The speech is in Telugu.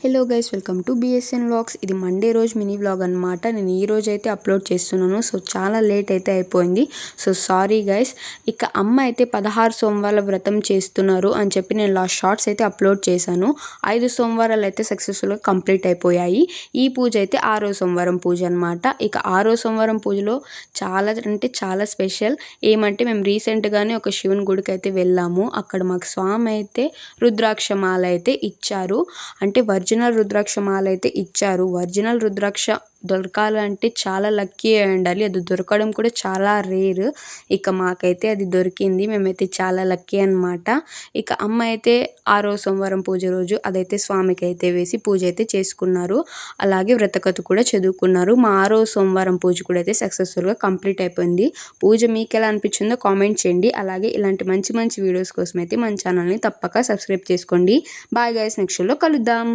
Hello guys, welcome to BSN vlogs. ఇది మండే రోజు మినీ వ్లాగ్ అనమాట. నేను ఈ రోజు అయితే అప్లోడ్ చేస్తున్నాను. సో చాలా లేట్ అయితే అయిపోయింది. So sorry guys. ఇక అమ్మ అయితే 16 సోమవారాల వ్రతం చేస్తున్నారు అని చెప్పి నేను లాస్ట్ షార్ట్స్ అయితే అప్లోడ్ చేశాను. 5 సోమవారాలు అయితే సక్సెస్ఫుల్గా కంప్లీట్ అయిపోయాయి. ఈ పూజ అయితే 6వ సోమవారం పూజ అనమాట. ఇక 6వ సోమవారం పూజలో చాలా స్పెషల్ ఏమంటే, మేము రీసెంట్గానే ఒక శివుని గుడికి అయితే వెళ్ళాము. అక్కడ మాకు స్వామి అయితే రుద్రాక్షమాల అయితే ఇచ్చారు. అంటే ఒరిజినల్ రుద్రాక్ష మాల అయితే ఇచ్చారు. ఒరిజినల్ రుద్రాక్ష దొరకాలంటే చాలా లక్కీ అయి ఉండాలి. అది దొరకడం కూడా చాలా రేర్. ఇక మాకైతే అది దొరికింది. మేమైతే చాలా లక్కీ అనమాట. ఇక అమ్మ అయితే 6వ సోమవారం పూజ రోజు అదైతే స్వామికి అయితే వేసి పూజ అయితే చేసుకున్నారు. అలాగే వ్రతకథ కూడా చదువుకున్నారు. మా 6వ సోమవారం పూజ కూడా అయితే సక్సెస్ఫుల్గా కంప్లీట్ అయిపోయింది. పూజ మీకు ఎలా అనిపించిందో కామెంట్ చేయండి. అలాగే ఇలాంటి మంచి మంచి వీడియోస్ కోసం అయితే మన ఛానల్ని తప్పక సబ్స్క్రైబ్ చేసుకోండి. బాయ్ గైస్, నెక్స్ట్ లో కలుద్దాం.